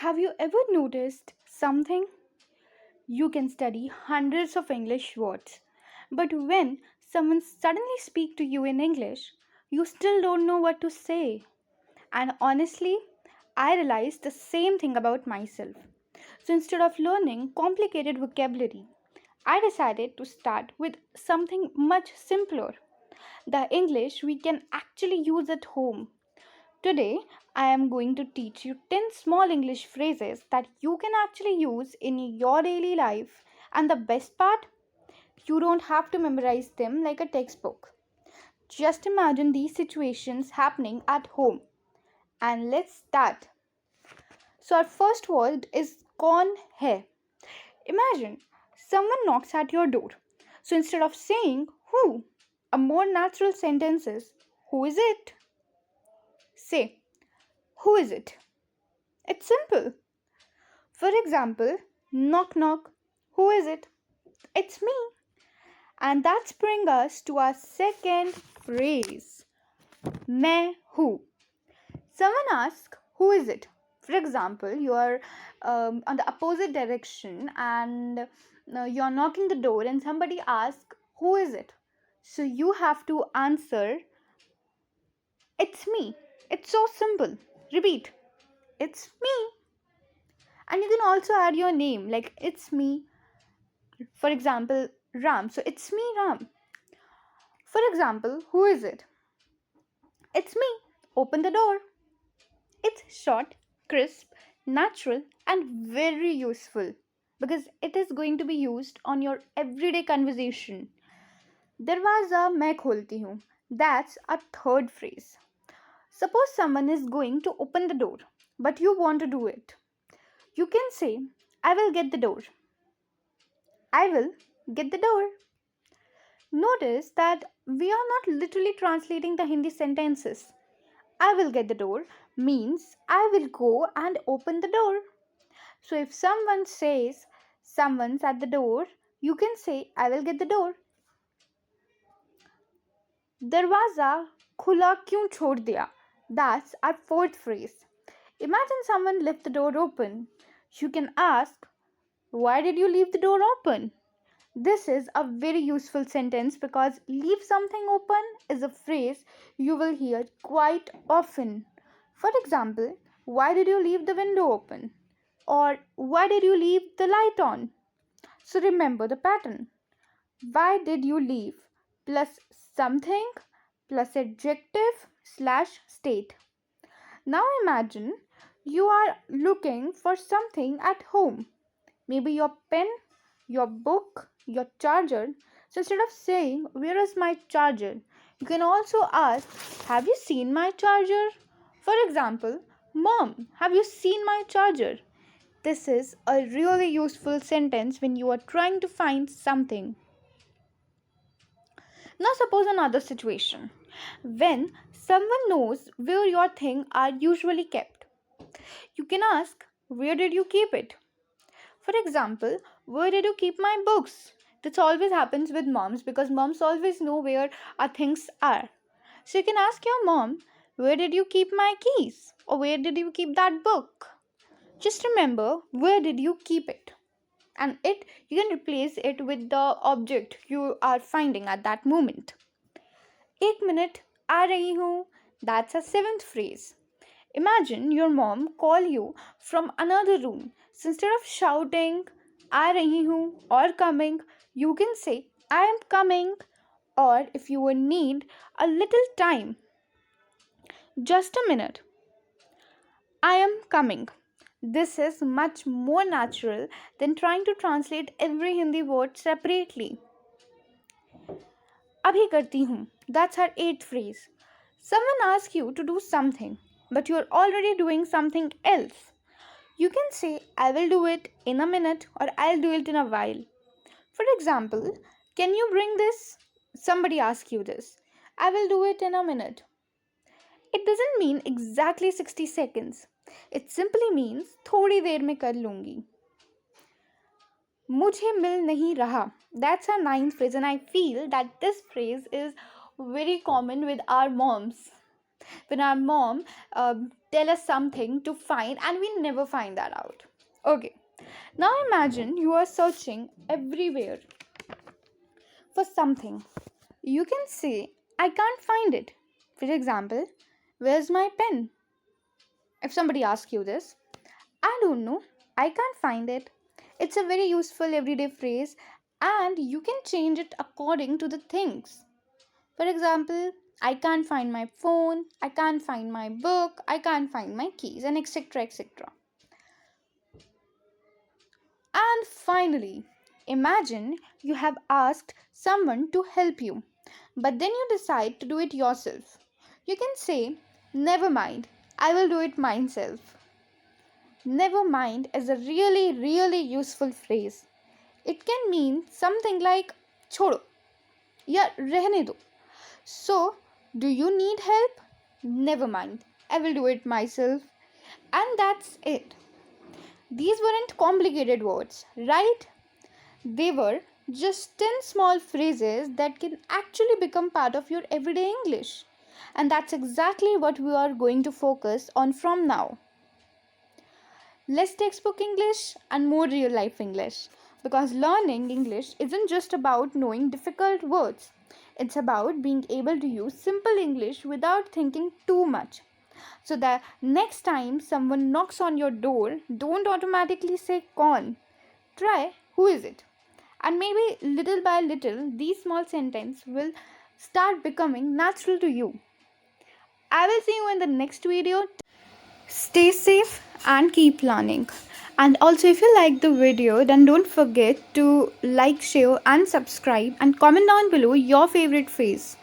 Have you ever noticed something? You can study hundreds of English words, but when someone suddenly speaks to you in English, you still don't know what to say. And honestly, I realized the same thing about myself. So instead of learning complicated vocabulary, I decided to start with something much simpler, the English we can actually use at home. Today, I am going to teach you 10 small English phrases that you can actually use in your daily life. And the best part, you don't have to memorize them like a textbook. Just imagine these situations happening at home. And let's start. So, our first word is kaun hai. Imagine someone knocks at your door. So, instead of saying who, a more natural sentence is who is it? Say, who is it? It's simple. For example, knock knock. Who is it? It's me. And that's bring us to our second phrase. मैं हूँ. Someone asks, who is it? For example, you are on the opposite direction and you're knocking the door and somebody asks, who is it? So you have to answer, it's me. It's so simple. Repeat, it's me. And you can also add your name, like it's me. For example, Ram. So it's me, Ram. For example, who is it? It's me. Open the door. It's short, crisp, natural, and very useful because it is going to be used on your everyday conversation. दरवाज़ा मैं खोलती हूँ. That's a third phrase. Suppose someone is going to open the door, but you want to do it. You can say, I will get the door. I will get the door. Notice that we are not literally translating the Hindi sentences. I will get the door means I will go and open the door. So if someone says someone's at the door, you can say I will get the door. दरवाज़ा खुला क्यों छोड़ दिया? That's our fourth phrase. Imagine someone left the door open. You can ask, why did you leave the door open? This is a very useful sentence because leave something open is a phrase you will hear quite often. For example, why did you leave the window open? Or why did you leave the light on? So remember the pattern. Why did you leave plus something plus adjective slash state. Now imagine you are looking for something at home. Maybe your pen, your book, your charger. So instead of saying, where is my charger? You can also ask, have you seen my charger? For example, Mom, have you seen my charger? This is a really useful sentence when you are trying to find something. Now suppose another situation. When someone knows where your things are usually kept, you can ask, where did you keep it? For example, where did you keep my books? This always happens with moms because moms always know where our things are. So you can ask your mom, where did you keep my keys? Or where did you keep that book? Just remember, where did you keep it? And it you can replace it with the object you are finding at that moment. एक minute आ रही हूँ. That's a seventh phrase. Imagine your mom call you from another room. So instead of shouting आ रही हूँ or coming, you can say I am coming, or if you would need a little time, just a minute. I am coming. This is much more natural than trying to translate every Hindi word separately. अभी करती हूँ. That's our eighth phrase. Someone asks you to do something, but you're already doing something else. You can say, I will do it in a minute or I'll do it in a while. For example, can you bring this? Somebody asks you this. I will do it in a minute. It doesn't mean exactly 60 seconds. It simply means थोड़ी देर में कर लूँगी. मुझे मिल नहीं रहा. That's our ninth phrase, and I feel that this phrase is very common with our moms. When our mom tell us something to find and we never find that out. Okay, now imagine you are searching everywhere for something. You can say, I can't find it. For example, where's my pen? If somebody asks you this, I don't know, I can't find it. It's a very useful everyday phrase and you can change it according to the things. For example, I can't find my phone, I can't find my book, I can't find my keys, and etc. etc. And finally, imagine you have asked someone to help you, but then you decide to do it yourself. You can say, never mind, I will do it myself. Never mind is a really useful phrase. It can mean something like छोड़ो या रहने दो. So, do you need help? Never mind, I will do it myself. And that's it. These weren't complicated words, right? They were just 10 small phrases that can actually become part of your everyday English. And that's exactly what we are going to focus on from now. Less textbook English and more real life English. Because learning English isn't just about knowing difficult words, it's about being able to use simple English without thinking too much. So that next time someone knocks on your door, don't automatically say con. Try who is it? And maybe little by little, these small sentences will start becoming natural to you. I will see you in the next video. Stay safe and keep learning. And also, if you like the video, then don't forget to like, share, and subscribe, and comment down below your favorite phrase.